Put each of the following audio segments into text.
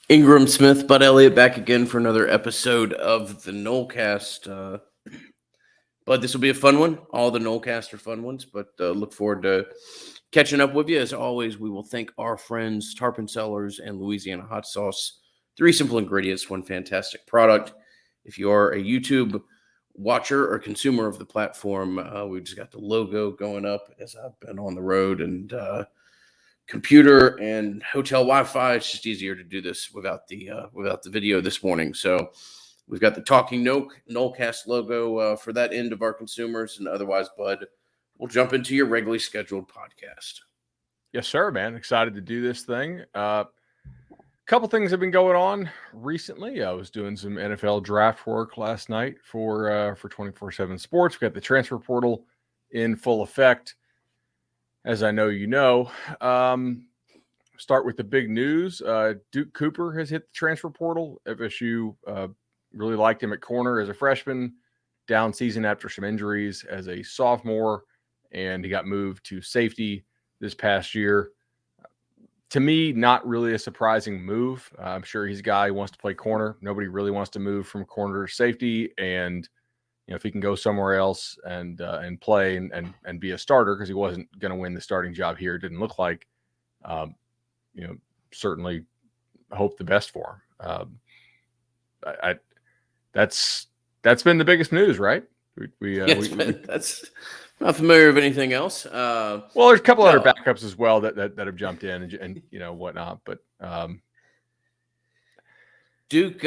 Ingram Smith, Bud Elliott back again for another episode of the Nolecast. But this will be a fun one. All the Nolecast are fun ones, but look forward to catching up with you. As always, we will thank our friends Tarpon Cellars and Louisiana Hot Sauce. 3 simple ingredients, 1 fantastic product. If you are a YouTube watcher or consumer of the platform, we just got the logo going up as I've been on the road and computer and hotel Wi-Fi. It's just easier to do this without the video this morning. So we've got the Talking Nolecast logo for that end of our consumers, and otherwise, Bud, we'll jump into your regularly scheduled podcast. Yes, sir, man. Excited to do this thing. Couple things have been going on recently. I was doing some NFL draft work last night for 24/7 Sports. We got the transfer portal in full effect, as I know you know. Start with the big news. Duke Cooper has hit the transfer portal. FSU really liked him at corner as a freshman, down season after some injuries as a sophomore, and he got moved to safety this past year. To me, not really a surprising move. I'm sure he's a guy who wants to play corner. Nobody really wants to move from corner to safety, and if he can go somewhere else and play and be a starter, because he wasn't going to win the starting job here, it didn't look like. Um, certainly hope the best for him. That's been the biggest news, right? That's not familiar with anything else. Well, there's a couple other backups as well that have jumped in and whatnot, but Duke.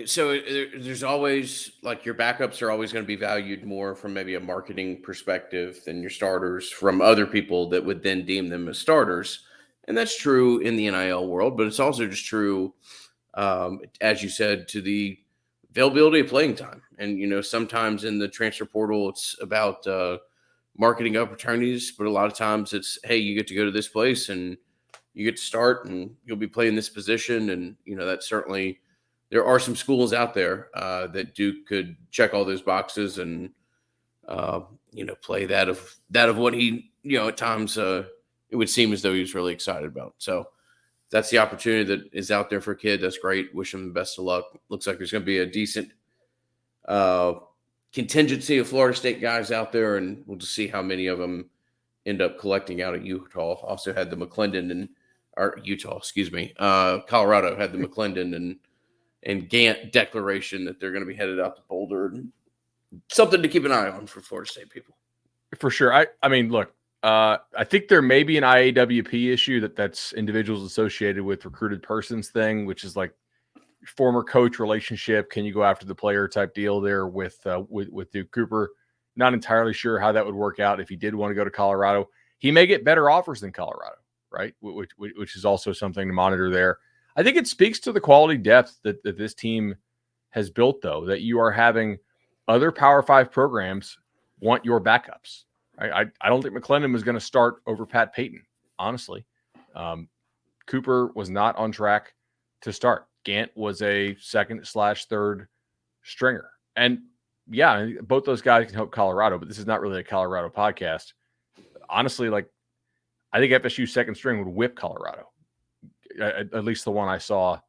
So there's always, like, your backups are always going to be valued more from maybe a marketing perspective than your starters from other people that would then deem them as starters, and that's true in the NIL world, but it's also just true, as you said, to the availability of playing time. And sometimes in the transfer portal, it's about marketing opportunities, but a lot of times it's, hey, you get to go to this place and you get to start and you'll be playing this position. And that's certainly, there are some schools out there that Duke could check all those boxes and play that of what he at times it would seem as though he was really excited about. So that's the opportunity that is out there for a kid. That's great. Wish him the best of luck. Looks like there's going to be a decent contingency of Florida State guys out there, and we'll just see how many of them end up collecting out at Utah. Also had the McClendon Colorado had the McClendon and Gant declaration that they're going to be headed out to Boulder. And something to keep an eye on for Florida State people. For sure. I mean, look, I think there may be an IAWP issue that's individuals associated with recruited persons thing, which is like former coach relationship. Can you go after the player type deal there with Duke Cooper? Not entirely sure how that would work out if he did want to go to Colorado. He may get better offers than Colorado, right? Which is also something to monitor there. I think it speaks to the quality depth that this team has built, though, that you are having other Power 5 programs want your backups. I don't think McClendon was going to start over Pat Payton, honestly. Cooper was not on track to start. Gant was a second/third stringer. And yeah, both those guys can help Colorado, but this is not really a Colorado podcast. Honestly, like, I think FSU second string would whip Colorado, at least the one I saw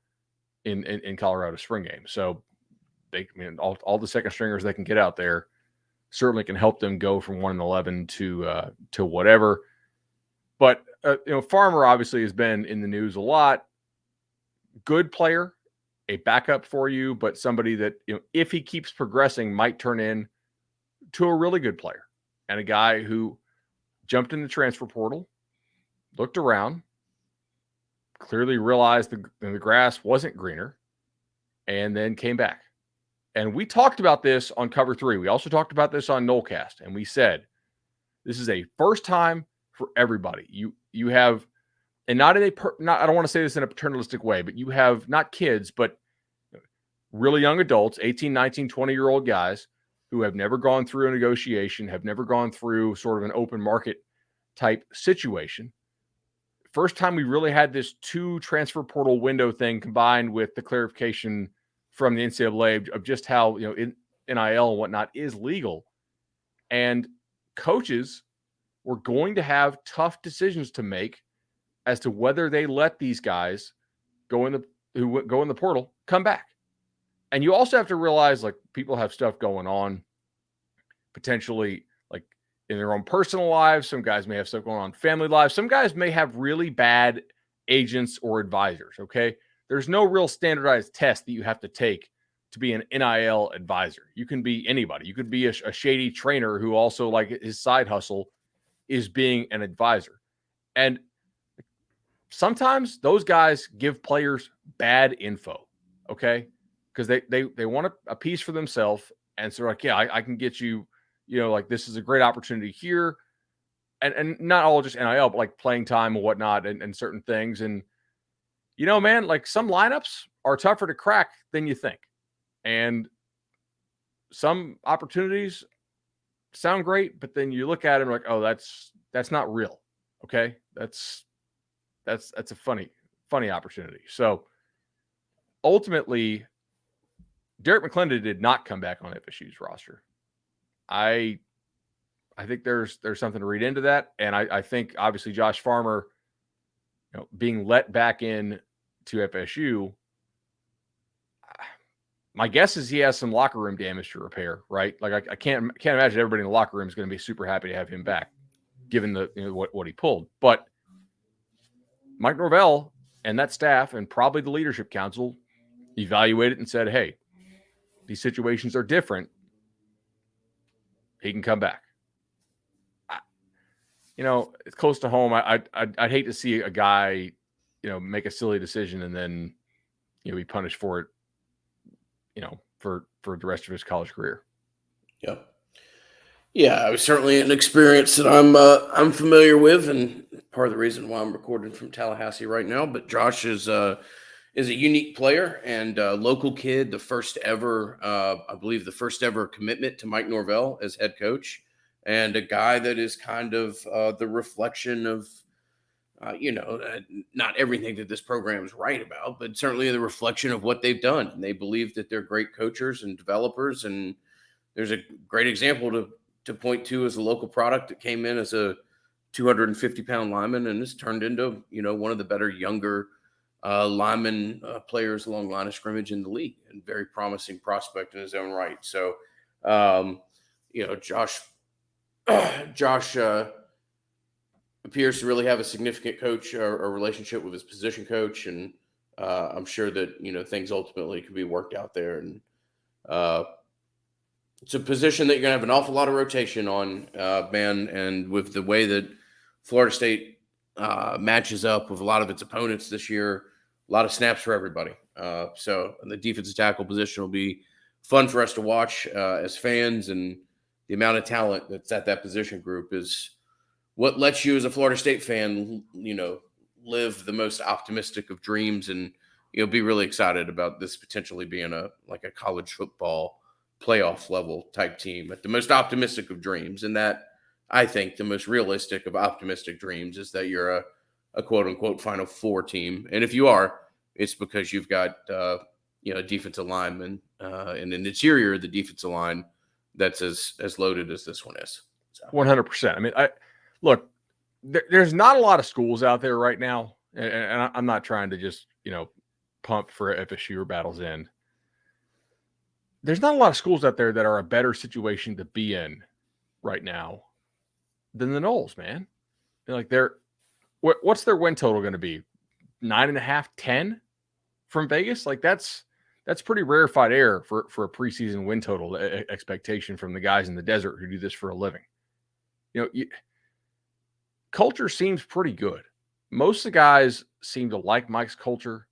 in Colorado spring game. So all the second stringers they can get out there certainly can help them go from 1-11 to whatever. But Farmer obviously has been in the news a lot. Good player, a backup for you, but somebody that if he keeps progressing might turn in to a really good player, and a guy who jumped in the transfer portal, looked around, clearly realized the grass wasn't greener, and then came back. And we talked about this on Cover 3. We also talked about this on Nolecast, and we said this is a first time for everybody. You have, and not I don't want to say this in a paternalistic way, but you have not kids, but really young adults, 18, 19, 20-year-old guys who have never gone through a negotiation, have never gone through sort of an open market type situation. First time we really had this 2 transfer portal window thing combined with the clarification from the NCAA of just how NIL and whatnot is legal. And coaches were going to have tough decisions to make as to whether they let these guys go in who go in the portal come back. And you also have to realize, like, people have stuff going on potentially, like, in their own personal lives. Some guys may have stuff going on in family lives. Some guys may have really bad agents or advisors. Okay. There's no real standardized test that you have to take to be an NIL advisor. You can be anybody. You could be a shady trainer who also, like, his side hustle is being an advisor. And sometimes those guys give players bad info. Okay. Because they want a piece for themselves. And so, like, yeah, I can get you, like, this is a great opportunity here. And not all just NIL, but like playing time and whatnot, and certain things. And, man, like, some lineups are tougher to crack than you think. And some opportunities sound great, but then you look at them like, oh, that's not real. Okay. That's a funny opportunity. So ultimately, Derek McClendon did not come back on FSU's roster. I think there's something to read into that. And I think obviously Josh Farmer, being let back in to FSU, my guess is he has some locker room damage to repair, right? Like, I can't imagine everybody in the locker room is going to be super happy to have him back, given the what he pulled. But Mike Norvell and that staff, and probably the leadership council, evaluated and said, hey, these situations are different. He can come back. It's close to home. I'd hate to see a guy, make a silly decision and then, be punished for it, for the rest of his college career. Yep. Yeah, it was certainly an experience that I'm familiar with, and part of the reason why I'm recording from Tallahassee right now. But Josh is a unique player and a local kid, the first ever, I believe, the first ever commitment to Mike Norvell as head coach, and a guy that is kind of the reflection of, not everything that this program is right about, but certainly the reflection of what they've done. And they believe that they're great coachers and developers, and there's a great example to point to as a local product that came in as a 250-pound lineman and has turned into, one of the better younger lineman players along line of scrimmage in the league, and very promising prospect in his own right. So, Josh appears to really have a significant coach or relationship with his position coach, and I'm sure that things ultimately can be worked out there. And it's a position that you're going to have an awful lot of rotation on, man. And with the way that Florida State matches up with a lot of its opponents this year, a lot of snaps for everybody. So the defensive tackle position will be fun for us to watch as fans, and the amount of talent that's at that position group is what lets you, as a Florida State fan, live the most optimistic of dreams, and be really excited about this potentially being a college football playoff level type team at the most optimistic of dreams. And that, I think, the most realistic of optimistic dreams is that you're a quote unquote Final Four team. And if you are, it's because you've got, defensive linemen and an interior of the defensive line that's as loaded as this one is. So. 100%. I mean, look, there's not a lot of schools out there right now. And I'm not trying to just, pump for FSU or Battle's End. There's not a lot of schools out there that are a better situation to be in right now than the Noles, man. Like, what's their win total going to be? 9.5, 10 from Vegas? Like, that's pretty rarefied air for a preseason win total expectation from the guys in the desert who do this for a living. Culture seems pretty good. Most of the guys seem to like Mike's culture.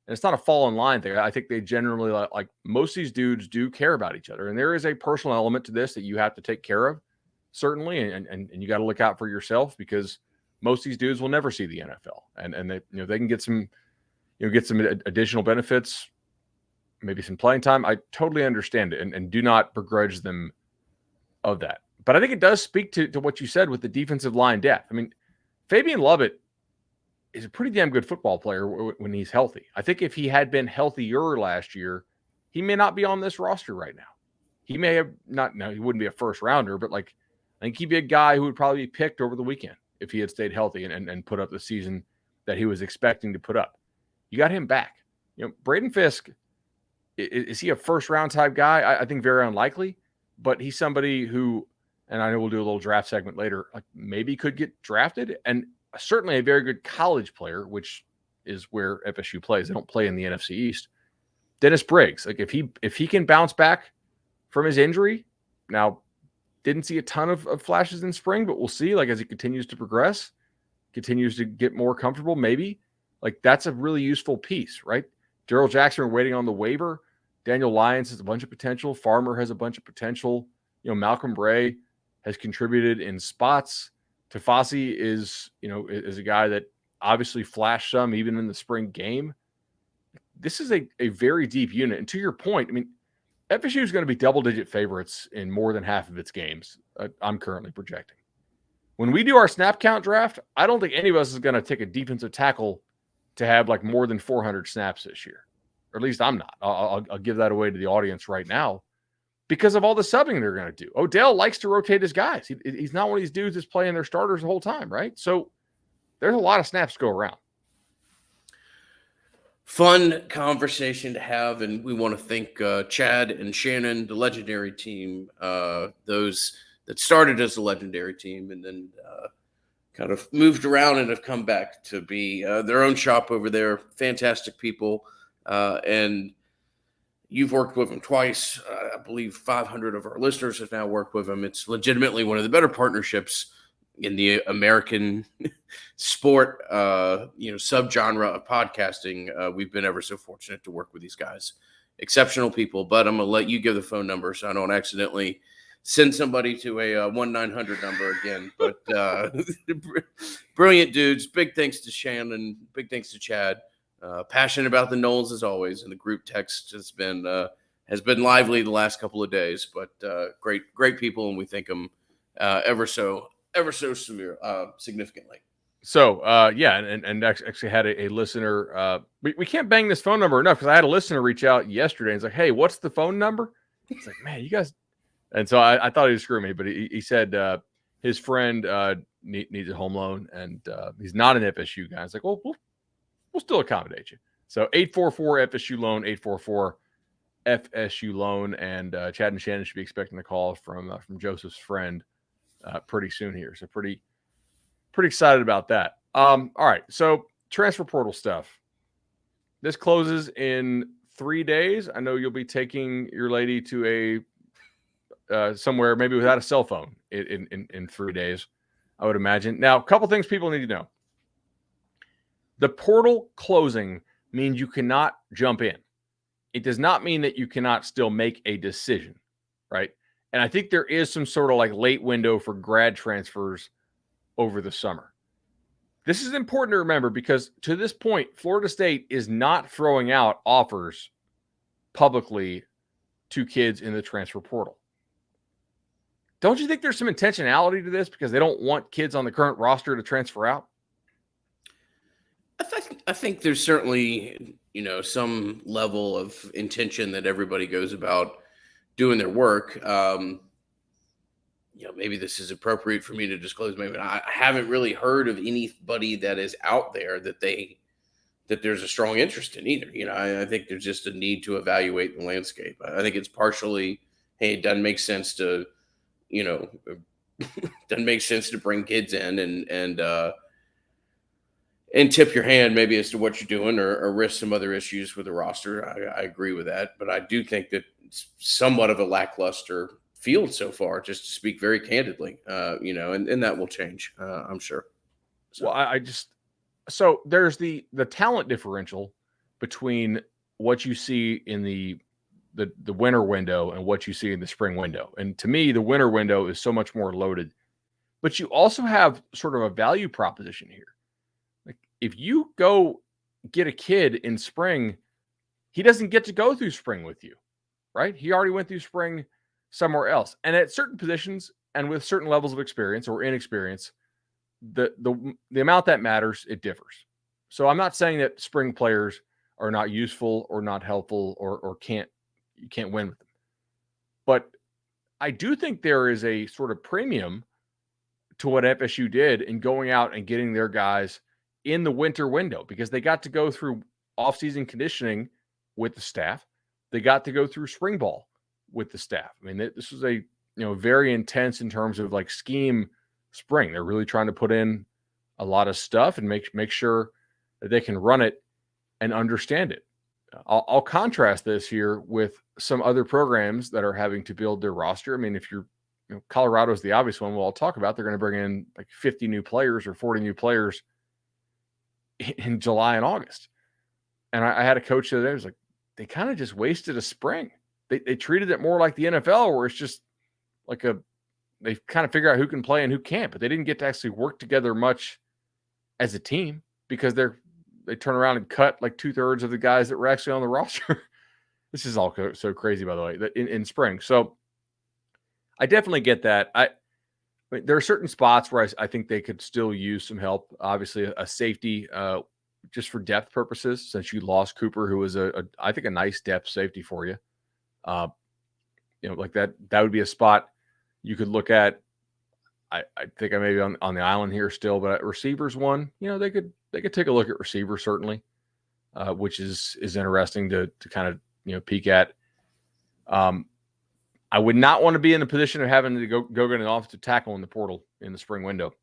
And it's not a fall in line thing. I think they generally, like most of these dudes, do care about each other. And there is a personal element to this that you have to take care of, certainly. And you got to look out for yourself, because most of these dudes will never see the NFL. And they, they can get some additional benefits, maybe some playing time. I totally understand it and do not begrudge them of that. But I think it does speak to what you said with the defensive line depth. I mean, Fabian Lovett is a pretty damn good football player when he's healthy. I think if he had been healthier last year, he may not be on this roster right now. He may have not. No, he wouldn't be a first rounder, but I think he'd be a guy who would probably be picked over the weekend if he had stayed healthy and put up the season that he was expecting to put up. You got him back. Braden Fisk, is he a first round type guy? I think very unlikely, but he's somebody who, and I know we'll do a little draft segment later, like maybe could get drafted, and certainly a very good college player, which is where FSU plays. They don't play in the NFC East. Dennis Briggs, like if he can bounce back from his injury, now didn't see a ton of flashes in spring, but we'll see. Like as he continues to progress, continues to get more comfortable, maybe like that's a really useful piece, right? Daryl Jackson, we're waiting on the waiver. Daniel Lyons has a bunch of potential. Farmer has a bunch of potential. Malcolm Bray has contributed in spots. Tafasi is a guy that obviously flashed some even in the spring game. This is a very deep unit. And to your point, I mean, FSU is going to be double-digit favorites in more than half of its games. I'm currently projecting. When we do our snap count draft, I don't think any of us is going to take a defensive tackle to have like more than 400 snaps this year. Or at least I'm not. I'll give that away to the audience right now because of all the subbing they're going to do. Odell likes to rotate his guys. He's not one of these dudes that's playing their starters the whole time, right? So there's a lot of snaps to go around. Fun conversation to have, and we want to thank Chad and Shannon, the legendary team, those that started as a legendary team and then kind of moved around and have come back to be their own shop over there. Fantastic people. And you've worked with them twice. I believe 500 of our listeners have now worked with them. It's legitimately one of the better partnerships in the American sport, subgenre of podcasting. We've been ever so fortunate to work with these guys. Exceptional people, but I'm going to let you give the phone number so I don't accidentally send somebody to a 1-900 number again. But brilliant dudes. Big thanks to Shannon. Big thanks to Chad. Passionate about the Noles as always, and the group text has been lively the last couple of days. But great people, and we thank them ever so significantly. So and actually had a listener. We can't bang this phone number enough because I had a listener reach out yesterday and it's like, hey, what's the phone number? It's like, man, you guys. And so I thought he was screwing me, but he said his friend needs a home loan and he's not an FSU guy. It's like, well, we'll still accommodate you. So 844 FSU loan, 844 FSU loan, and Chad and Shannon should be expecting a call from Joseph's friend pretty soon here. So pretty excited about that. All right. So transfer portal stuff. This closes in 3 days. I know you'll be taking your lady to a somewhere maybe without a cell phone in 3 days, I would imagine. Now, a couple things people need to know. The portal closing means you cannot jump in. It does not mean that you cannot still make a decision, right? And I think there is some sort of like late window for grad transfers over the summer. This is important to remember because to this point, Florida State is not throwing out offers publicly to kids in the transfer portal. Don't you think there's some intentionality to this because they don't want kids on the current roster to transfer out? I think there's certainly, some level of intention that everybody goes about doing their work. Maybe this is appropriate for me to disclose. Maybe I haven't really heard of anybody that is out there that there's a strong interest in either. I think there's just a need to evaluate the landscape. I think it's partially, hey, it doesn't make sense to, doesn't make sense to bring kids in and tip your hand maybe as to what you're doing or risk some other issues with the roster. I agree with that, but I do think that it's somewhat of a lackluster field so far, just to speak very candidly, and that will change, I'm sure. So. Well, so there's the talent differential between what you see in the winter window and what you see in the spring window. And to me, the winter window is so much more loaded, but you also have sort of a value proposition here. Like if you go get a kid in spring, he doesn't get to go through spring with you, right? He already went through spring somewhere else. And at certain positions and with certain levels of experience or inexperience, the amount that matters, it differs. So I'm not saying that spring players are not useful or not helpful or you can't win with them. But I do think there is a sort of premium to what FSU did in going out and getting their guys in the winter window because they got to go through off-season conditioning with the staff. They got to go through spring ball with the staff. I mean, this was a very intense in terms of like scheme spring. They're really trying to put in a lot of stuff and make sure that they can run it and understand it. I'll contrast this here with some other programs that are having to build their roster. I mean, if you're Colorado is the obvious one. Well, I'll talk about. They're going to bring in like 50 new players or 40 new players in July and August. And I had a coach the other day who was like, they kind of just wasted a spring. They treated it more like the NFL, where it's just like they kind of figure out who can play and who can't, but they didn't get to actually work together much as a team because they turn around and cut like 2/3 of the guys that were actually on the roster. This is all so crazy, by the way, that in spring. So I definitely get that. I mean, there are certain spots where I think they could still use some help. Obviously, a safety, just for depth purposes, since you lost Cooper, who was I think a nice depth safety for you. Like that would be a spot you could look at. I think I may be on the island here still, but receivers one, they could take a look at receiver certainly, which is interesting to kind of peek at. I would not want to be in the position of having to go get an offensive tackle in the portal in the spring window.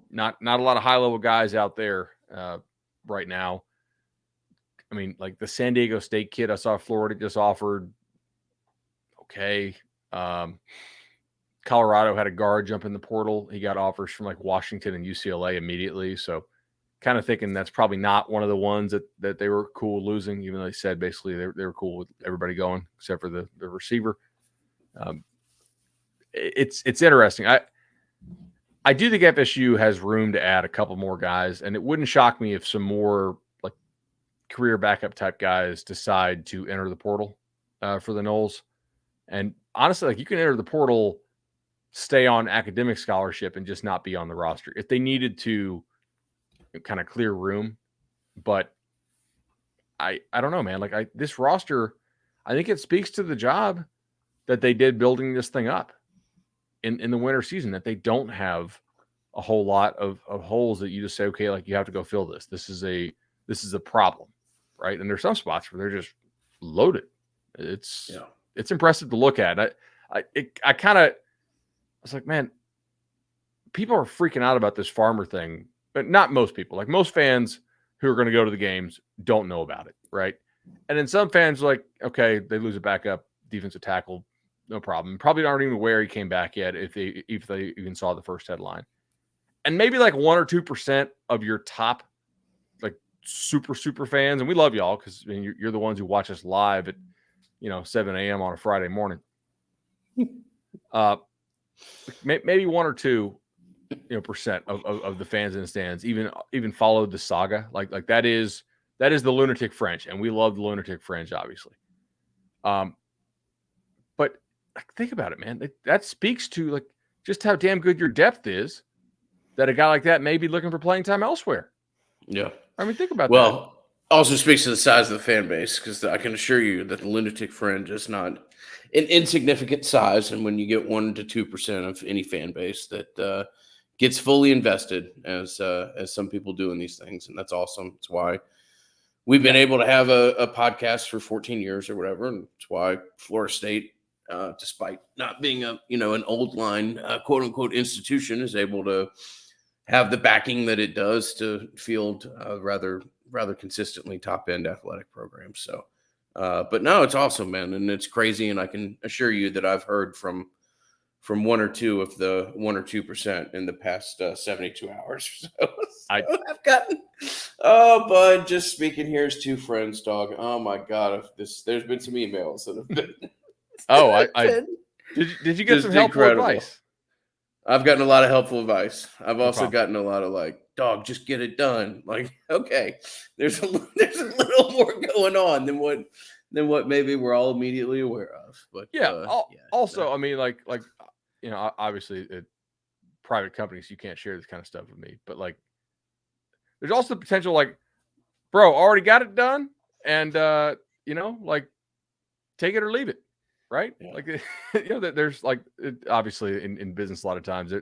Not a lot of high level guys out there right now. I mean, like the San Diego State kid I saw Florida just offered. Okay. Colorado had a guard jump in the portal. He got offers from like Washington and UCLA immediately. So kind of thinking that's probably not one of the ones that they were cool losing, even though they said basically they were cool with everybody going except for the receiver. It's interesting. I do think FSU has room to add a couple more guys, and it wouldn't shock me if some more like career backup type guys decide to enter the portal for the Noles. And honestly, like you can enter the portal, stay on academic scholarship, and just not be on the roster if they needed to kind of clear room. But I don't know, man. Like this roster, I think it speaks to the job that they did building this thing up in the winter season, that they don't have a whole lot of holes that you just say, okay, like you have to go fill this. This is a problem, right? And there's some spots where they're just loaded. It's impressive to look at. I was like, man, people are freaking out about this Farmer thing, but not most people. Like most fans who are going to go to the games don't know about it, right? And then some fans are like, okay, they lose a backup defensive tackle, no problem. Probably aren't even aware he came back yet if they even saw the first headline. And maybe like 1 or 2% of your top like super fans, and we love y'all because I mean, you're the ones who watch us live at 7 a.m. on a Friday morning. Maybe 1 or 2 percent of the fans in the stands even followed the saga. Like that is the lunatic fringe, and we love the lunatic fringe, obviously. But think about it, man. That speaks to like just how damn good your depth is, that a guy like that may be looking for playing time elsewhere. Yeah. I mean, think about that. Well, also speaks to the size of the fan base, because I can assure you that the lunatic fringe is not an insignificant size. And when you get 1 to 2% of any fan base that gets fully invested, as some people do in these things, and that's awesome. It's why we've been able to have a podcast for 14 years or whatever, and it's why Florida State, despite not being an old line quote unquote institution, is able to have the backing that it does to field rather consistently top end athletic programs. So, but no, it's awesome, man, and it's crazy. And I can assure you that I've heard from 1 or 2 of the 1 or 2% in the past 72 hours. So I've gotten, bud, just speaking here as 2 friends, dog. Oh my God, there's been some emails that have been. Did you get some helpful advice? I've gotten a lot of helpful advice. I've also gotten a lot of like, dog, just get it done. Like, okay, there's a little more going on than what maybe we're all immediately aware of. But also, I mean, like obviously, private companies, you can't share this kind of stuff with me. But like, there's also the potential, like, bro, already got it done, and like, take it or leave it. Right? Yeah. Like, there's like, obviously in business, a lot of times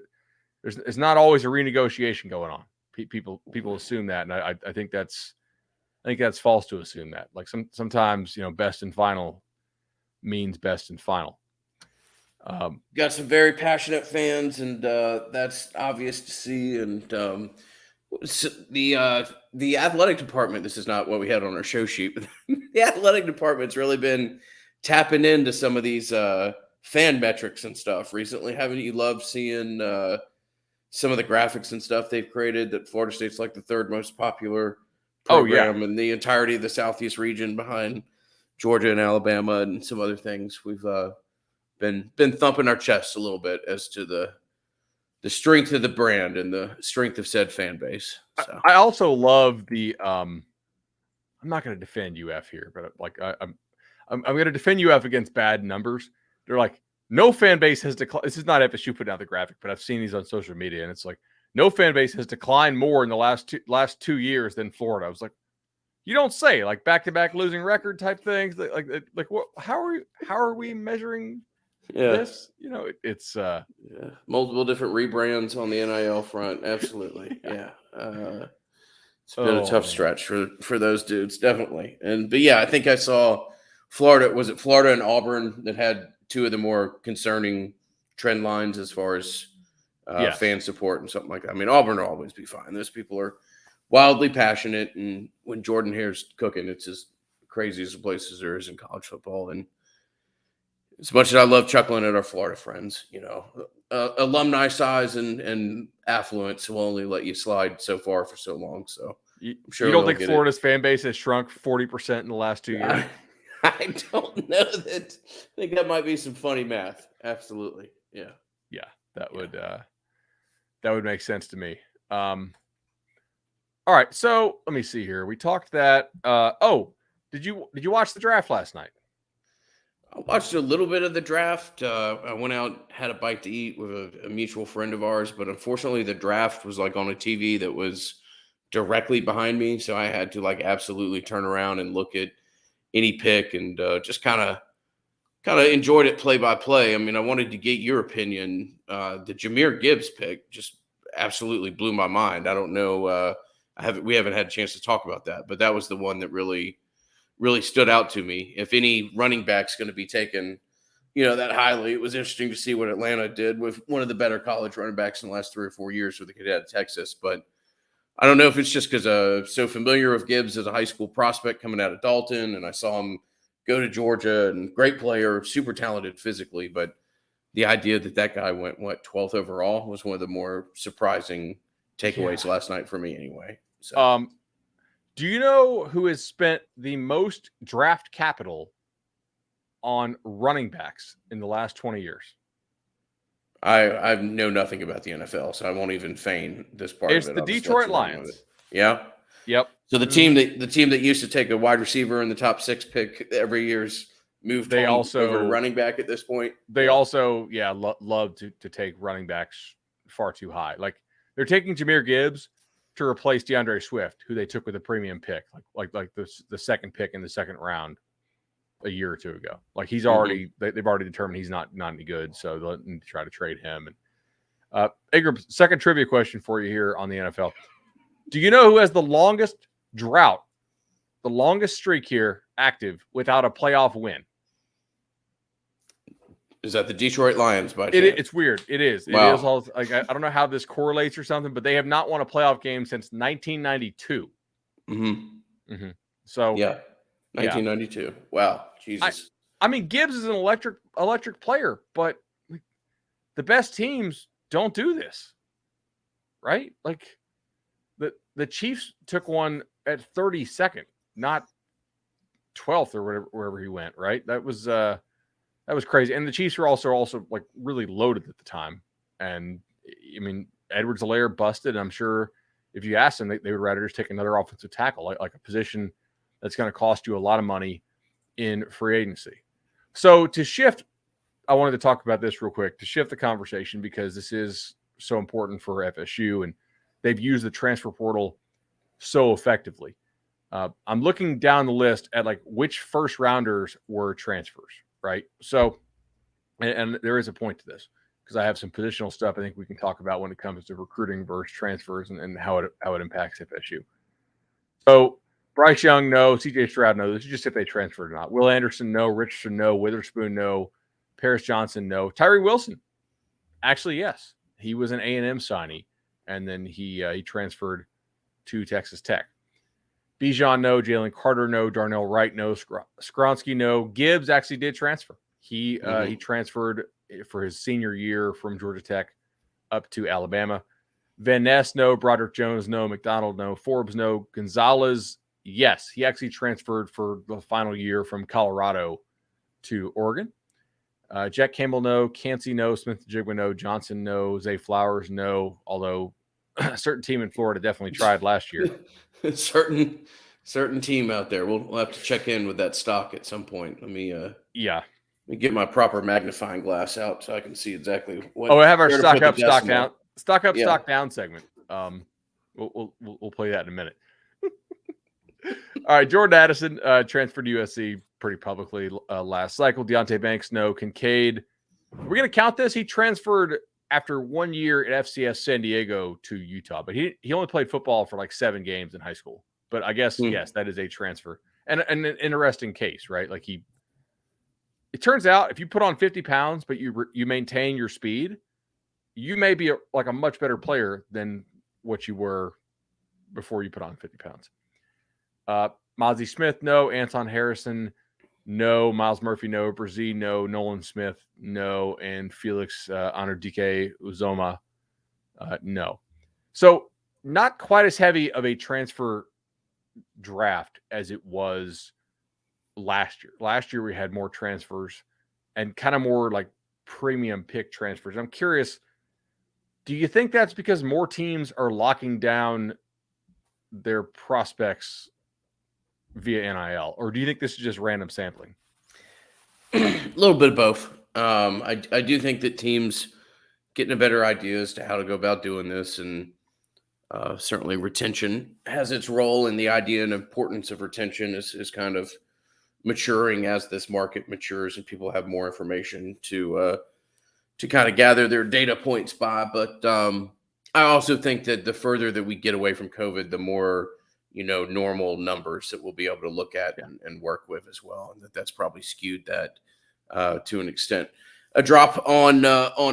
it's not always a renegotiation going on. People assume that. And I think that's I think that's false to assume that. Like sometimes, best and final means best and final. Got some very passionate fans, and that's obvious to see. And the athletic department. This is not what we had on our show sheet, but the athletic department's really been tapping into some of these fan metrics and stuff recently. Haven't you loved seeing some of the graphics and stuff they've created? That Florida State's like the third most popular Oh yeah, program in the entirety of the Southeast region, behind Georgia and Alabama and some other things. We've been thumping our chests a little bit as to the strength of the brand and the strength of said fan base. So I also love the. I'm not going to defend UF here, but like I'm going to defend UF against bad numbers. They're like, no fan base has declined. This is not FSU putting out the graphic, but I've seen these on social media, and it's like no fan base has declined more in the last 2 years than Florida. I was like, you don't say, like back-to-back losing record type things. Like what? How are we measuring yeah, this? It's yeah, multiple different rebrands on the NIL front. Absolutely, yeah. It's been a tough man. stretch for those dudes, definitely. But yeah, I think I saw Florida. Was it Florida and Auburn that had two of the more concerning trend lines as far as Yes. fan support and something like that? I mean, Auburn will always be fine. Those people are wildly passionate, and when Jordan Hare's cooking, it's as crazy as the places there is in college football. And as much as I love chuckling at our Florida friends, alumni size and affluence will only let you slide so far for so long. So I'm sure You don't they'll think get Florida's fan base has shrunk 40% in the last 2 years? I don't know that. I think that might be some funny math. Absolutely, yeah. That would make sense to me. All right, so let me see here. We talked that. Did you watch the draft last night? I watched a little bit of the draft. I went out, had a bite to eat with a mutual friend of ours, but unfortunately, the draft was like on a TV that was directly behind me, so I had to like absolutely turn around and look at any pick, and just kind of enjoyed it play by play. I mean, I wanted to get your opinion. The Jahmyr Gibbs pick just absolutely blew my mind. I don't know. We haven't had a chance to talk about that, but that was the one that really stood out to me. If any running back's going to be taken, that highly, it was interesting to see what Atlanta did with one of the better college running backs in the last 3 or 4 years with the kid out of Texas. But I don't know if it's just because I'm so familiar with Gibbs as a high school prospect coming out of Dalton, and I saw him go to Georgia, and great player, super talented physically. But the idea that guy went 12th overall was one of the more surprising takeaways last night for me, anyway. So, do you know who has spent the most draft capital on running backs in the last 20 years? I know nothing about the NFL, so I won't even feign this part It's of it. the I'll just Detroit let you run with Lions. it. Yeah. Yep. So the team that used to take a wide receiver in the top 6 pick every year's moved over to running back at this point. They also love to take running backs far too high. Like they're taking Jahmyr Gibbs to replace DeAndre Swift, who they took with a premium pick, like the second pick in the second round a year or two ago. Like he's already they've already determined he's not any good, so they'll try to trade him. And Ingram, second trivia question for you here on the NFL. Do you know who has the longest drought, the longest streak here active without a playoff win? Is that the Detroit Lions by chance? It's weird. It is. Wow. It is all like I don't know how this correlates or something, but they have not won a playoff game since 1992. So yeah, 1992. Wow, Jesus. I mean, Gibbs is an electric player, but the best teams don't do this, right? Like the Chiefs took one at 32nd, not 12th or wherever he went. Right? That was crazy. And the Chiefs were also like really loaded at the time. And I mean, Edwards-Helaire busted. I'm sure if you asked them, they would rather just take another offensive tackle, like a position that's going to cost you a lot of money in free agency. So to shift, I wanted to talk about this real quick to shift the conversation because this is so important for FSU and they've used the transfer portal so effectively. I'm looking down the list at like which first rounders were transfers, right? So, and there is a point to this because I have some positional stuff I think we can talk about when it comes to recruiting versus transfers and how it impacts FSU. So Bryce Young, no. CJ Stroud, no. This is just if they transferred or not. Will Anderson, no. Richardson, no. Witherspoon, no. Paris Johnson, no. Tyree Wilson, actually, yes. He was an A&M signee, and then he transferred to Texas Tech. Bijan, no. Jalen Carter, no. Darnell Wright, no. Skronsky, no. Gibbs actually did transfer. He transferred for his senior year from Georgia Tech up to Alabama. Van Ness, no. Broderick Jones, no. McDonald, no. Forbes, no. Gonzalez, yes. He actually transferred for the final year from Colorado to Oregon. Jack Campbell, no. Cansey, no. Smith-Njigba, no. Johnson, no. Zay Flowers, no. Although a certain team in Florida definitely tried last year. certain team out there. We'll have to check in with that stock at some point. Let me get my proper magnifying glass out so I can see exactly what. Oh, we have our where to stock put the up, stock decimal. down, stock up, Yeah. stock down segment. We'll play that in a minute. All right, Jordan Addison transferred to USC pretty publicly last cycle. Deontay Banks, no. Kincaid, we're gonna count this. He transferred after 1 year at FCS San Diego to Utah, but he only played football for like 7 games in high school. But I guess yes, that is a transfer and an interesting case, right? Like it turns out if you put on 50 pounds but you maintain your speed, you may be a much better player than what you were before you put on 50 pounds. Mozzie Smith, no. Anton Harrison, no. Miles Murphy, no. Brzee, no. Nolan Smith, no. And Felix Honor-Dike Uzoma, no. So not quite as heavy of a transfer draft as it was last year. Last year we had more transfers and kind of more like premium pick transfers. I'm curious, do you think that's because more teams are locking down their prospects via NIL, or do you think this is just random sampling? A little bit of both. I do think that teams getting a better idea as to how to go about doing this, and certainly retention has its role in the idea and importance of retention is kind of maturing as this market matures and people have more information to kind of gather their data points by. But I also think that the further that we get away from COVID, the more normal numbers that we'll be able to look at and work with as well, and that's probably skewed that to an extent. A drop on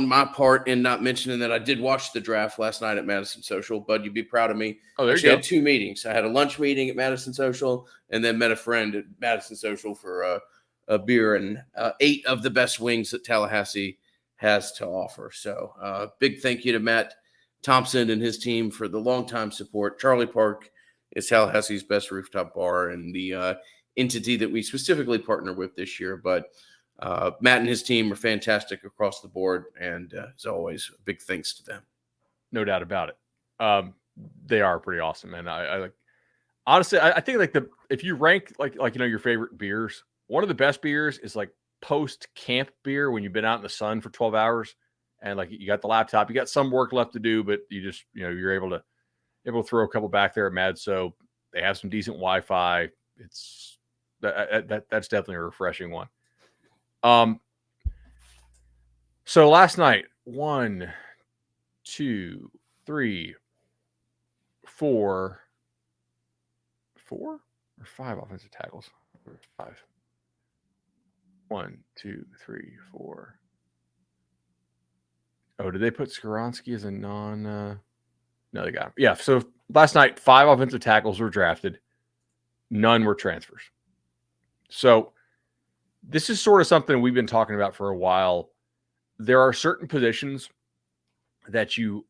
my part in not mentioning that I did watch the draft last night at Madison Social. Bud, you'd be proud of me. Oh, there Actually, you I had 2 meetings. I had a lunch meeting at Madison Social, and then met a friend at Madison Social for a beer and 8 of the best wings that Tallahassee has to offer. So, big thank you to Matt Thompson and his team for the longtime support. Charlie Park is Tallahassee's best rooftop bar and the entity that we specifically partner with this year. But Matt and his team are fantastic across the board, and as always, a big thanks to them. No doubt about it. They are pretty awesome, and I like. Honestly, I think if you rank like your favorite beers, one of the best beers is like post camp beer when you've been out in the sun for 12 hours and like you got the laptop, you got some work left to do, but you just you're able to throw a couple back there at Mad. So they have some decent Wi-Fi. It's that's definitely a refreshing one. So last night, 1, 2, 3, 4 or 5 offensive tackles. 5. 1, 2, 3, 4. Oh, did they put Skoronsky as a non? No, they got him. Yeah. So last night, 5 offensive tackles were drafted. None were transfers. So this is sort of something we've been talking about for a while. There are certain positions that you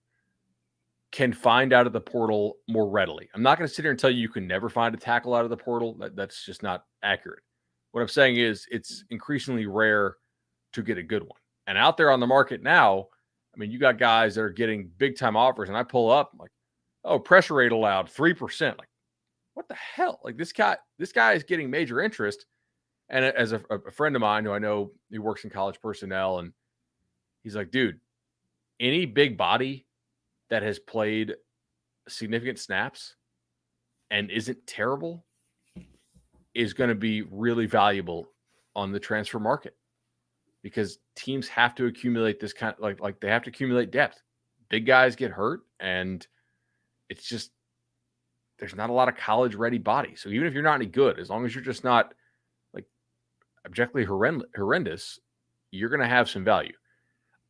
can find out of the portal more readily. I'm not going to sit here and tell you can never find a tackle out of the portal. That's just not accurate. What I'm saying is it's increasingly rare to get a good one. And out there on the market now, I mean, you got guys that are getting big time offers, and I pull up I'm like, oh, pressure rate allowed 3%. Like, what the hell? Like this guy is getting major interest. And as a friend of mine who I know, he works in college personnel, and he's like, dude, any big body that has played significant snaps and isn't terrible is going to be really valuable on the transfer market because teams have to accumulate this kind of like they have to accumulate depth. Big guys get hurt, and it's just there's not a lot of college ready bodies. So even if you're not any good, as long as you're just not like objectively horrendous, you're going to have some value.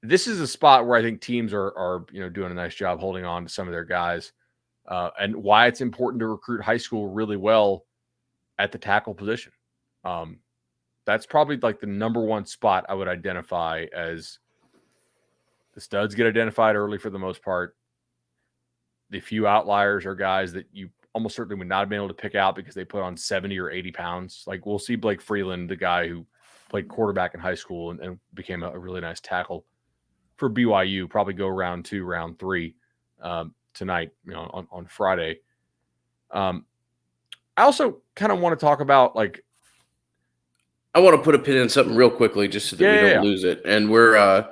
This is a spot where I think teams are doing a nice job holding on to some of their guys, and why it's important to recruit high school really well at the tackle position. That's probably like the number one spot I would identify as the studs get identified early for the most part. The few outliers are guys that you almost certainly would not have been able to pick out because they put on 70 or 80 pounds. Like we'll see Blake Freeland, the guy who played quarterback in high school and became a really nice tackle for BYU, probably go round 2, round 3 tonight, on Friday. I also kind of want to talk about I want to put a pin in something real quickly just so that we don't lose it. And we're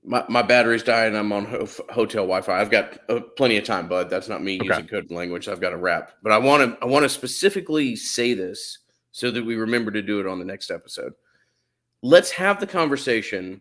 my battery's dying. I'm on hotel Wi-Fi. I've got plenty of time, bud. That's not me using code language. I've got a wrap. But I want to specifically say this so that we remember to do it on the next episode. Let's have the conversation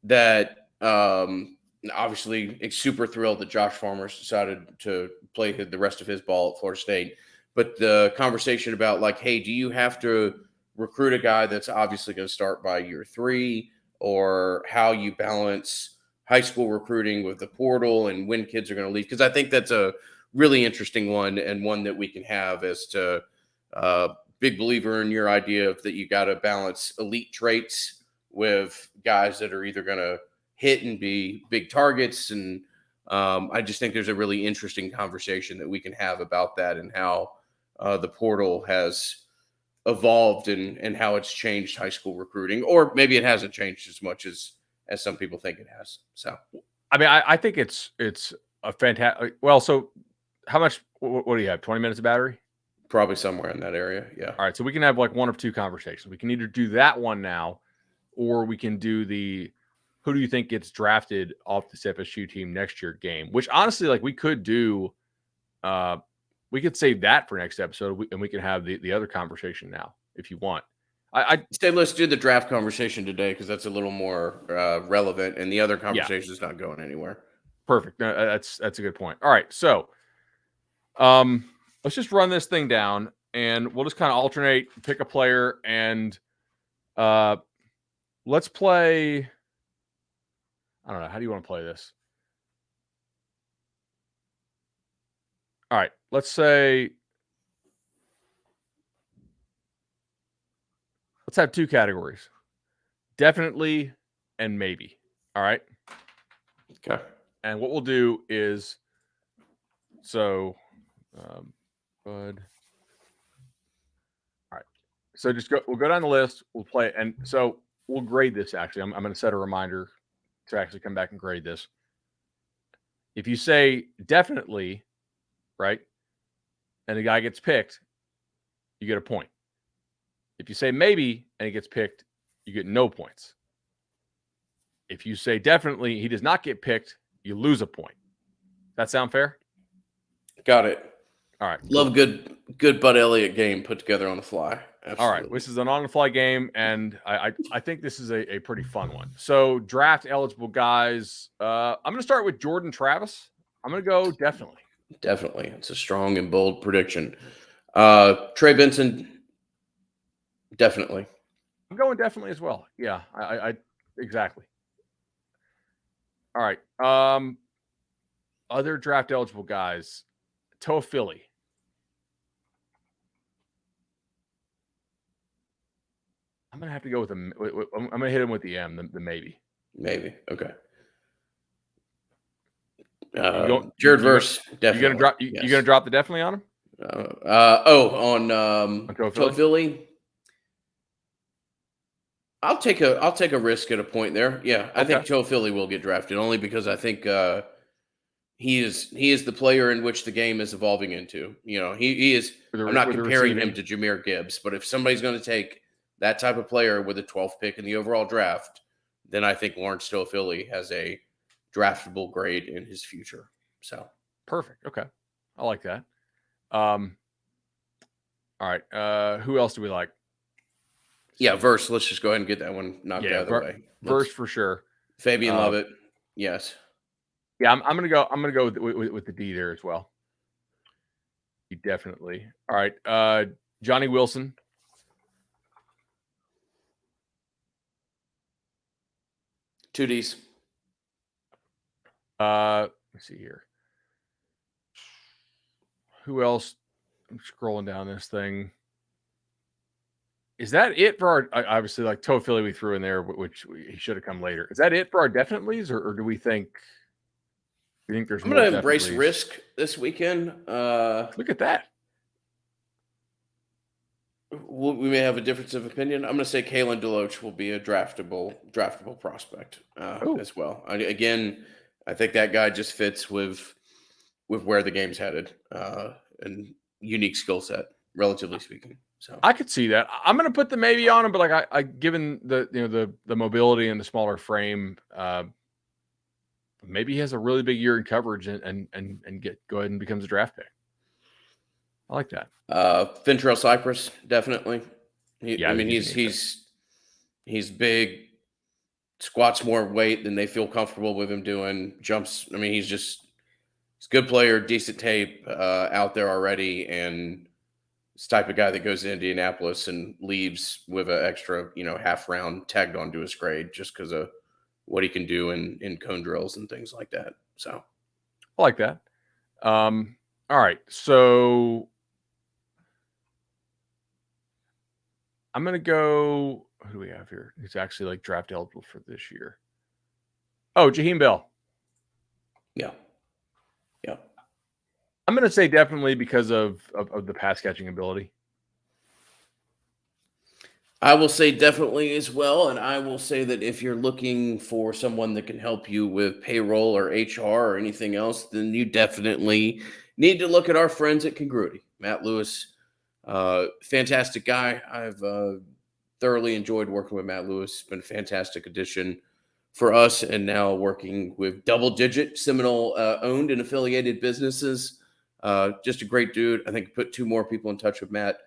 that obviously it's super thrilled that Josh Farmer's decided to play the rest of his ball at Florida State. But the conversation about hey, do you have to recruit a guy that's obviously going to start by year 3, or how you balance high school recruiting with the portal and when kids are going to leave? Because I think that's a really interesting one, and one that we can have as to big believer in your idea of that you got to balance elite traits with guys that are either going to hit and be big targets. And I just think there's a really interesting conversation that we can have about that, and how the portal has evolved and how it's changed high school recruiting, or maybe it hasn't changed as much as some people think it has. So, I mean, I think it's a fantastic. Well, so how much? What do you have? 20 minutes of battery? Probably somewhere in that area. Yeah. All right. So we can have one of two conversations. We can either do that one now, or we can do the who do you think gets drafted off this FSU team next year game, which honestly, we could do. We could save that for next episode, and we can have the other conversation now if you want. I say let's do the draft conversation today because that's a little more relevant, and the other conversation is not going anywhere. Perfect. No, that's a good point. All right, so let's just run this thing down, and we'll just kind of alternate, pick a player, and let's play. I don't know. How do you want to play this? All right, let's say let's have 2 categories. Definitely and maybe. All right. Okay. And what we'll do is bud. All right. So we'll go down the list, we'll play, and so we'll grade this actually. I'm going to set a reminder to actually come back and grade this. If you say definitely, right, and the guy gets picked, you get a point. If you say maybe and he gets picked, you get no points. If you say definitely he does not get picked, you lose a point. That sound fair? Got it. All right. Love good Bud Elliott game put together on the fly. Absolutely. All right. This is an on the fly game, and I think this is a pretty fun one. So draft eligible guys. I'm going to start with Jordan Travis. I'm going to go definitely. Definitely. It's a strong and bold prediction. Trey Benson, definitely. I'm going definitely as well. Yeah, I exactly. All right. Other draft eligible guys. Toa Philly. I'm gonna have to go with I'm gonna hit him with the M, the maybe. Maybe. Okay. Jared Verse, definitely. You gonna drop the definitely on him? On Toa Philly. I'll take a risk at a point there. Yeah, I think Toa Philly will get drafted only because I think he is the player in which the game is evolving into. He is. I'm not comparing him to Jahmyr Gibbs, but if somebody's going to take that type of player with a 12th pick in the overall draft, then I think Lawrence Toa Philly has a draftable grade in his future. So perfect. Okay, I like that. All right. Who else do we like? Yeah, Verse. Let's just go ahead and get that one knocked out of the way. Verse for sure. Fabian Lovett. Yes. Yeah, I'm gonna go with the D there as well. Definitely. All right. Johnny Wilson. Two Ds. Let me see here. Who else? I'm scrolling down this thing. Is that it for our, obviously, like Toe Philly we threw in there, which he should have come later. Is that it for our definitely's, or do we think there's I'm more going to embrace definitelys? risk this weekend. Look at that. We may have a difference of opinion. I'm going to say Kalen DeLoach will be a draftable prospect Oh, as well. Again, I think that guy just fits with where the game's headed and unique skill set, relatively speaking. So I could see that. I'm going to put the maybe on him, but like I given the mobility and the smaller frame, maybe he has a really big year in coverage and go ahead and becomes a draft pick. I like that. Fintrell Cypress, definitely. Yeah, I I mean, think he's a game pick. he's big, squats more weight than they feel comfortable with him doing. Jumps. I mean, he's a good player, decent tape out there already, and it's the type of guy that goes to Indianapolis and leaves with an extra, half round tagged onto his grade just because of what he can do in cone drills and things like that. So I like that. All right, so I'm gonna go. Who do we have here? He's actually like draft eligible for this year. Oh, Jaheim Bell. yeah, yeah. I'm gonna say definitely because of the pass catching ability. I will say definitely as well. And I will say that if you're looking for someone that can help you with payroll or HR or anything else, then you definitely need to look at our friends at Congruity. Matt Lewis, fantastic guy. I've thoroughly enjoyed working with Matt Lewis. It's been a fantastic addition for us. And now working with double digit Seminole owned and affiliated businesses. Just a great dude. I think put two more people in touch with Matt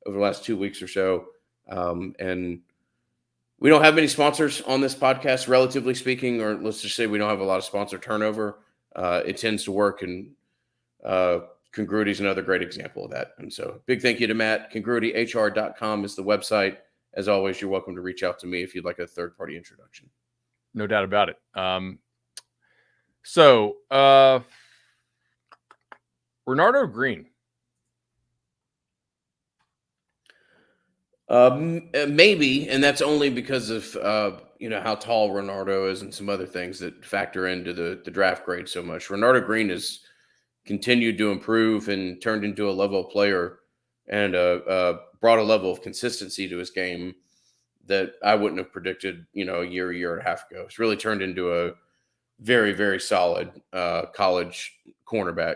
over the last 2 weeks or so. And we don't have many sponsors on this podcast, relatively speaking, or let's just say we don't have a lot of sponsor turnover. It tends to work, and Congruity is another great example of that. And so, big thank you to Matt. CongruityHR.com is the website. As always, you're welcome to reach out to me if you'd like a third party introduction. No doubt about it. So Renardo Green. Maybe, and that's only because of how tall Renardo is and some other things that factor into the draft grade so much. Renardo Green has continued to improve and turned into a level player and brought a level of consistency to his game that I wouldn't have predicted, a year and a half ago. It's really turned into a very, very solid college cornerback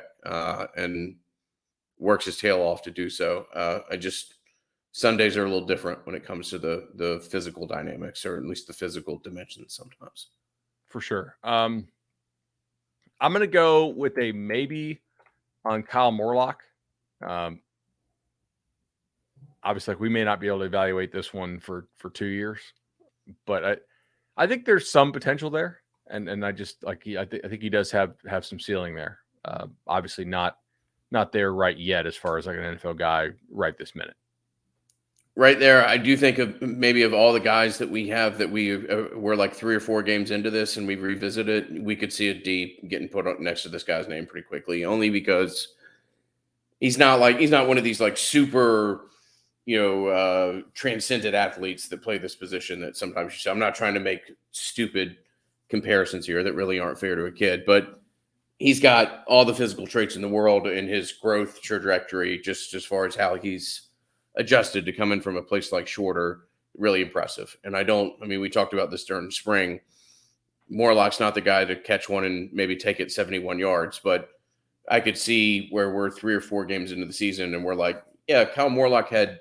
and works his tail off to do so. Sundays are a little different when it comes to the physical dynamics, or at least the physical dimensions sometimes. For sure. I'm going to go with a maybe on Kyle Morlock. Obviously, like, we may not be able to evaluate this one for 2 years, but I think there's some potential there, and I just like I think he does have some ceiling there. Obviously, not there right yet as far as like an NFL guy right this minute. Right there, I do think of maybe of all the guys that we have that we're like 3 or 4 games into this and we revisit it, we could see a D getting put up next to this guy's name pretty quickly, only because he's not one of these like super, transcendent athletes that play this position that sometimes you see. I'm not trying to make stupid comparisons here that really aren't fair to a kid, but he's got all the physical traits in the world in his growth trajectory, just as far as how he's adjusted to coming from a place like Shorter, really impressive. And we talked about this during spring. Morlock's not the guy to catch one and maybe take it 71 yards, but I could see where we're 3 or 4 games into the season and we're like, yeah, Kyle Morlock had,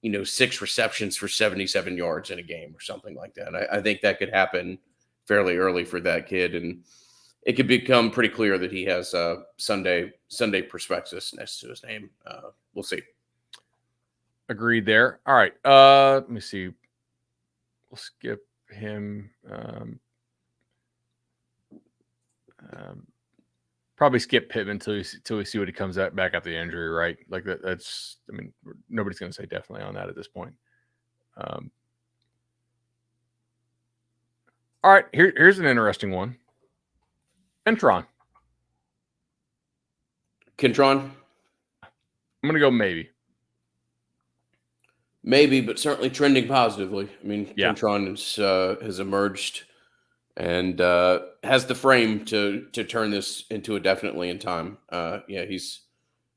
6 receptions for 77 yards in a game or something like that. I think that could happen fairly early for that kid. And it could become pretty clear that he has Sunday prospectus next to his name. We'll see. Agreed there. All right. Let me see. We'll skip him. Probably skip Pittman till we see what he comes back after the injury, right? Like that's. I mean, nobody's going to say definitely on that at this point. All right, here's an interesting one. Kentron. Kentron? I'm going to go maybe. Maybe, but certainly trending positively. I mean, Yeah. Kentron has emerged and has the frame to turn this into a definitely in time. Yeah, he's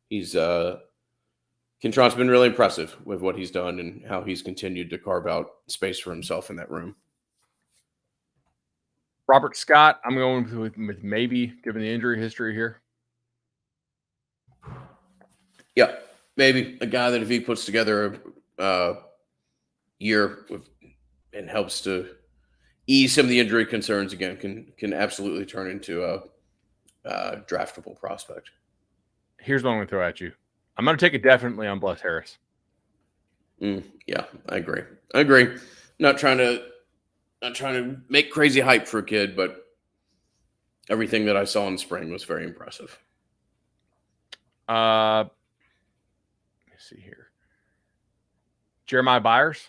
Kentron's been really impressive with what he's done and how he's continued to carve out space for himself in that room. Robert Scott, I'm going with maybe, given the injury history here. Yeah, maybe a guy that if he puts together a year and helps to ease some of the injury concerns again, can absolutely turn into a draftable prospect. Here's what I'm going to throw at you. I'm going to take it definitely on Bless Harris. Yeah, I agree. Not trying to make crazy hype for a kid, but everything that I saw in spring was very impressive. Let me see here. Jeremiah Byers.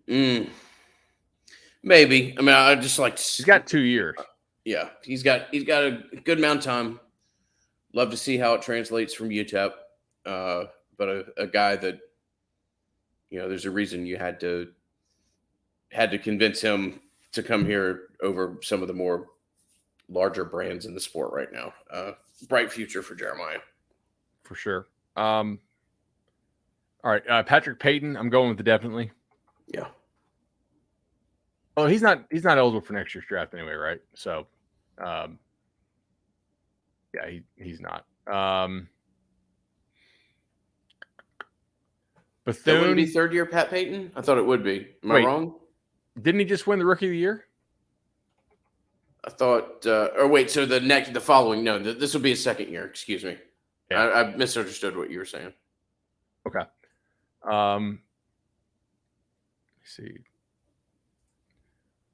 Maybe. I mean, I just like to He's got 2 years. Yeah, he's got a good amount of time. Love to see how it translates from UTEP. But a guy that, there's a reason you had to convince him to come here over some of the more larger brands in the sport right now. Bright future for Jeremiah. For sure. All right, Patrick Payton, I'm going with the definitely. Yeah. Oh, he's not eligible for next year's draft anyway, right? So, yeah, he's not. Bethune, that wouldn't be third year Pat Payton? I thought it would be. Am I wrong? Didn't he just win the Rookie of the Year? I thought. Or wait, so the following? No, this will be his second year. Excuse me. Yeah. I misunderstood what you were saying. Okay. Let me see.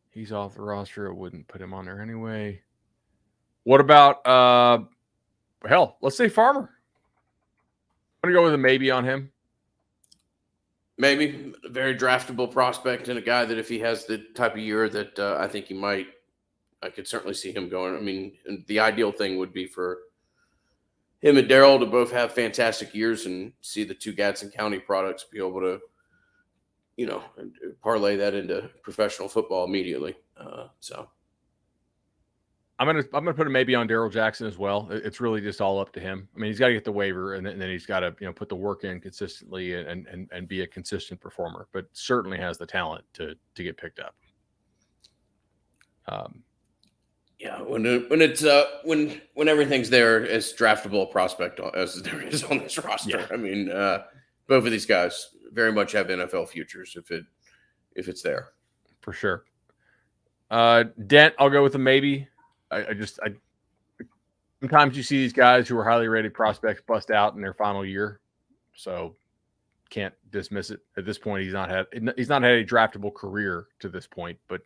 He's off the roster. I wouldn't put him on there anyway. What about hell? Let's say Farmer. I'm gonna go with a maybe on him. Maybe a very draftable prospect and a guy that if he has the type of year that I think he might, I could certainly see him going. I mean, the ideal thing would be for him and Daryl to both have fantastic years and see the two Gadsden County products be able to, parlay that into professional football immediately. So I'm gonna put a maybe on Daryl Jackson as well. It's really just all up to him. I mean, he's got to get the waiver, and then he's got to put the work in consistently and be a consistent performer. But certainly has the talent to get picked up. Yeah, when everything's there as draftable prospect as there is on this roster. Yeah. I mean, both of these guys very much have NFL futures if it's there. For sure. Dent, I'll go with a maybe. I sometimes you see these guys who are highly rated prospects bust out in their final year, so can't dismiss it. At this point, he's not had a draftable career to this point, but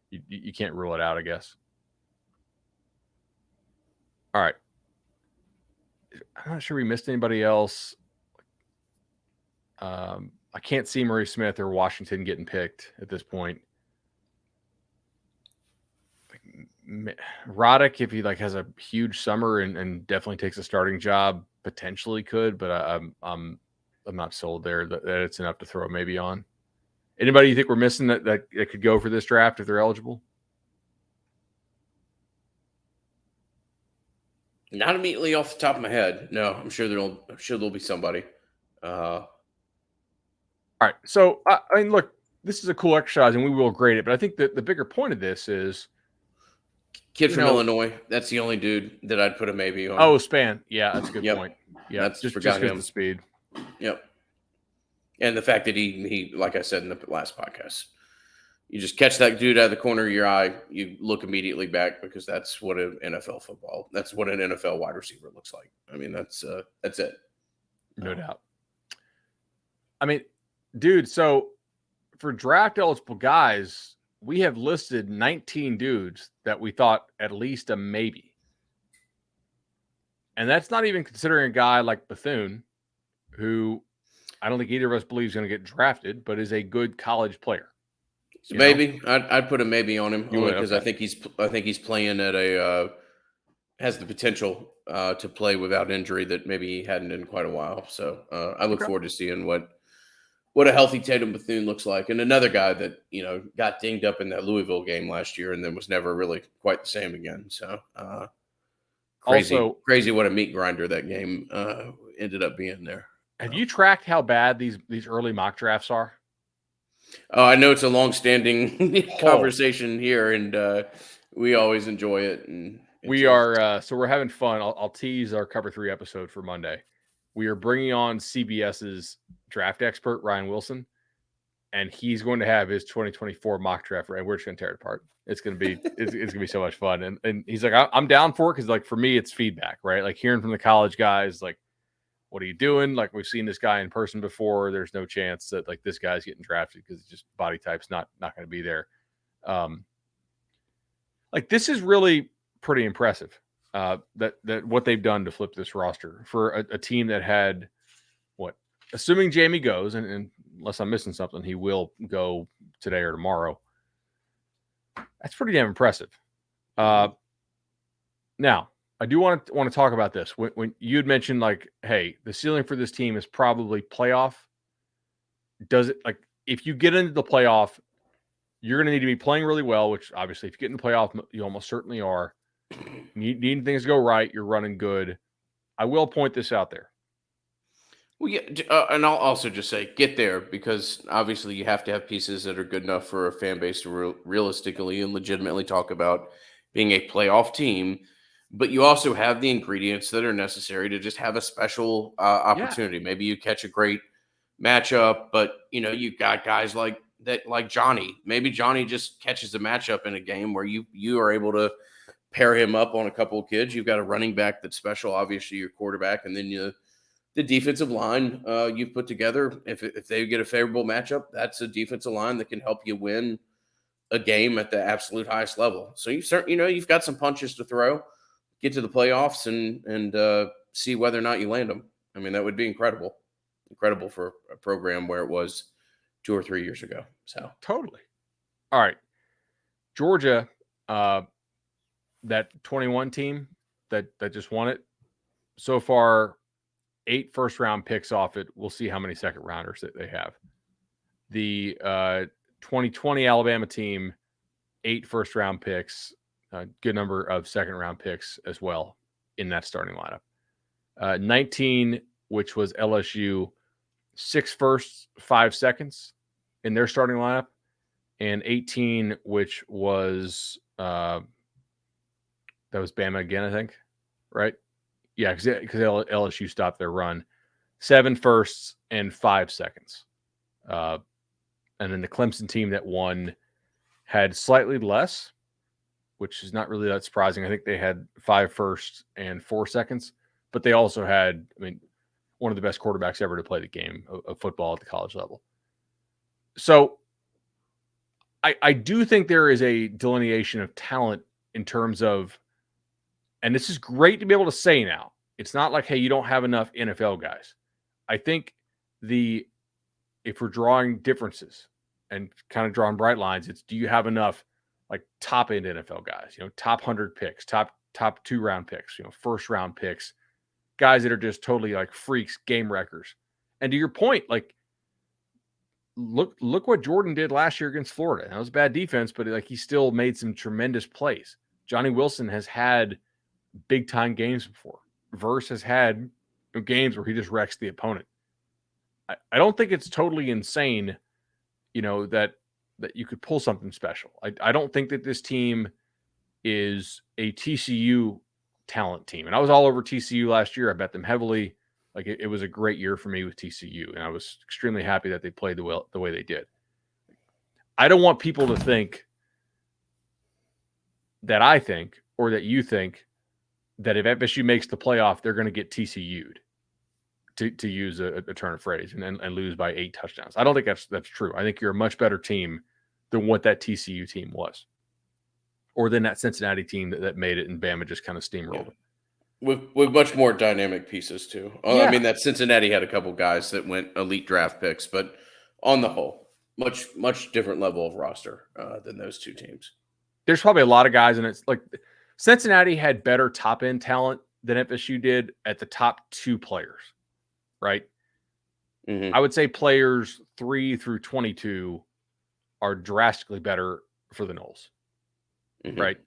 you can't rule it out, I guess. All right. I'm not sure we missed anybody else. I can't see Murray Smith or Washington getting picked at this point. Roddick, if he has a huge summer and definitely takes a starting job, potentially could, but I'm not sold there that it's enough to throw a maybe on. Anybody you think we're missing that could go for this draft if they're eligible? Not immediately off the top of my head. No, I'm sure there'll be somebody. All right. So I mean, look, this is a cool exercise, and we will grade it. But I think that the bigger point of this is kid from Illinois. That's the only dude that I'd put a maybe on. Oh, Span. Yeah, that's a good point. Yeah, that's just him. The speed. Yep. And the fact that he, like I said in the last podcast, you just catch that dude out of the corner of your eye, you look immediately back because that's what an NFL wide receiver looks like. I mean, that's it. No doubt. I mean, dude, so for draft eligible guys, we have listed 19 dudes that we thought at least a maybe. And that's not even considering a guy like Bethune, who I don't think either of us believes going to get drafted, but is a good college player. So maybe I'd put a maybe on him You only would, because okay. I think he's playing at a has the potential to play without injury that maybe he hadn't in quite a while. So I look Okay. forward to seeing what a healthy Tatum Bethune looks like. And another guy that got dinged up in that Louisville game last year and then was never really quite the same again. So Also, crazy what a meat grinder that game ended up being there. have you tracked how bad these early mock drafts are? I know it's a long-standing Oh, conversation here, and we always enjoy it. And we are so we're having fun. I'll tease our cover 3 episode for Monday. We are bringing on CBS's draft expert Ryan Wilson, and he's going to have his 2024 mock draft. Right, we're just going to tear it apart. It's going to be it's going to be so much fun. And he's like, I'm down for it because like for me, it's feedback, right? Like hearing from the college guys, like, what are you doing? Like we've seen this guy in person before. There's no chance that like this guy's getting drafted because just body type's not going to be there. Like this is really pretty impressive. That what they've done to flip this roster for a team that had what, assuming Jamie goes, and unless I'm missing something, he will go today or tomorrow. That's pretty damn impressive. Now, I do want to talk about this. When you had mentioned like, hey, the ceiling for this team is probably playoff. Does it like if you get into the playoff, you're going to need to be playing really well, which obviously if you get in the playoff, you almost certainly are. Need things to go right. You're running good. I will point this out there. Well, yeah, and I'll also just say get there because obviously you have to have pieces that are good enough for a fan base to realistically and legitimately talk about being a playoff team. But you also have the ingredients that are necessary to just have a special Yeah. opportunity. Maybe you catch a great matchup, but you've got guys like that, like Johnny. Maybe Johnny just catches a matchup in a game where you are able to pair him up on a couple of kids. You've got a running back that's special, obviously your quarterback, and then the defensive line you've put together. If they get a favorable matchup, that's a defensive line that can help you win a game at the absolute highest level. So you've got some punches to throw, get to the playoffs, and see whether or not you land them. I mean, that would be incredible for a program where it was 2 or 3 years ago. So Totally. All right. Georgia, that 21 team that just won it so far, 8 first round picks off it. We'll see how many second rounders that they have. The 2020 Alabama team, 8 first round picks, a good number of second round picks as well in that starting lineup. 19, which was LSU, 6 firsts, 5 seconds in their starting lineup, and 18, which was that was Bama again, I think, right? Yeah, because LSU stopped their run. 7 firsts and 5 seconds. And then the Clemson team that won had slightly less, which is not really that surprising. I think they had 5 firsts and 4 seconds, but they also had, one of the best quarterbacks ever to play the game of football at the college level. So I do think there is a delineation of talent in terms of, and this is great to be able to say now. It's not like, hey, you don't have enough NFL guys. I think if we're drawing differences and kind of drawing bright lines, it's do you have enough like top end NFL guys, top 100 picks, top 2-round picks, first round picks, guys that are just totally like freaks, game wreckers. And to your point, like look what Jordan did last year against Florida. That was bad defense, but like he still made some tremendous plays. Johnny Wilson has had big time games before. Verse has had games where he just wrecks the opponent. I don't think it's totally insane, that you could pull something special. I don't think that this team is a TCU talent team. And I was all over TCU last year. I bet them heavily. Like it was a great year for me with TCU, and I was extremely happy that they played the way they did. I don't want people to think that I think or that you think that if FSU makes the playoff, they're going to get TCU'd, to use a turn of phrase, and lose by 8 touchdowns. I don't think that's true. I think you're a much better team than what that TCU team was, or than that Cincinnati team that made it, and Bama just kind of steamrolled it. With much more dynamic pieces too. I Yeah. mean, that Cincinnati had a couple guys that went elite draft picks, but on the whole, much different level of roster than those two teams. There's probably a lot of guys, and it's like Cincinnati had better top end talent than FSU did at the top 2 players, right? I would say players 3 through 22 are drastically better for the Noles, right?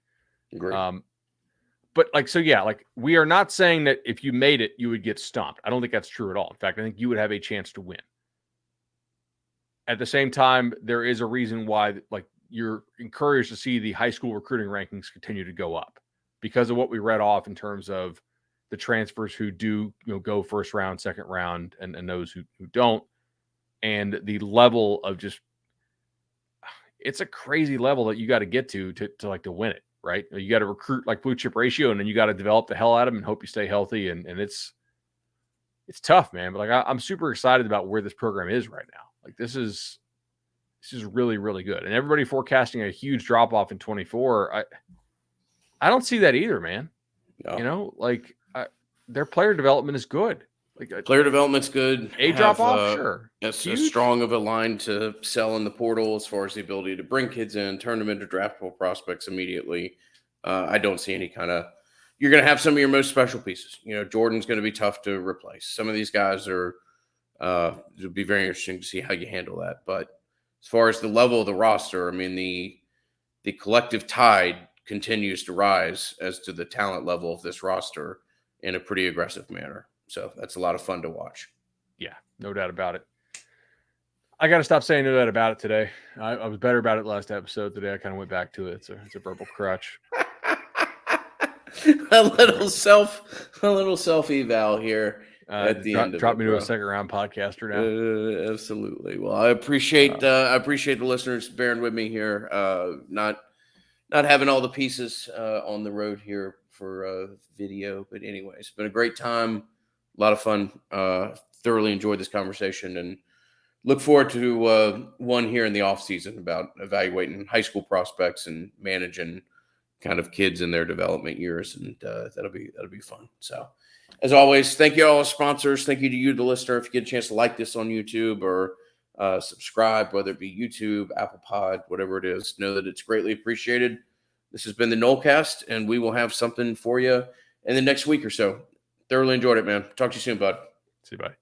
Great. But like, so yeah, like we are not saying that if you made it, you would get stomped. I don't think that's true at all. In fact, I think you would have a chance to win. At the same time, there is a reason why, like, you're encouraged to see the high school recruiting rankings continue to go up because of what we read off in terms of the transfers who do, go first round, second round, and those who don't, and the level of just, it's a crazy level that you got to get to win it, right? You got to recruit like blue chip ratio, and then you got to develop the hell out of them and hope you stay healthy. And it's tough, man. But like, I'm super excited about where this program is right now. Like this is really, really good. And everybody forecasting a huge drop off in 24. I don't see that either, man. No. Their player development is good. Like player development's good. A drop off, sure. As strong of a line to sell in the portal as far as the ability to bring kids in, turn them into draftable prospects immediately. I don't see any kind of. You're going to have some of your most special pieces. Jordan's going to be tough to replace. Some of these guys are. It'll be very interesting to see how you handle that. But as far as the level of the roster, I mean the collective tide continues to rise as to the talent level of this roster in a pretty aggressive manner. So that's a lot of fun to watch. Yeah, no doubt about it. I got to stop saying no doubt about it today. I was better about it last episode. Today I kind of went back to it. It's a verbal crutch. a little self eval here at the end of drop it, me to a second round podcaster now. Absolutely. Well, I appreciate the listeners bearing with me here. Not having all the pieces on the road here for video, but anyways, it's been a great time, a lot of fun. Thoroughly enjoyed this conversation, and look forward to one here in the off season about evaluating high school prospects and managing kind of kids in their development years, and that'll be fun. So, as always, thank you all sponsors. Thank you to you, the listener. If you get a chance to like this on YouTube or subscribe, whether it be YouTube, Apple Pod, whatever it is, know that it's greatly appreciated. This has been the Nolecast, and we will have something for you in the next week or so. Thoroughly enjoyed it, man. Talk to you soon, bud. See you, bye.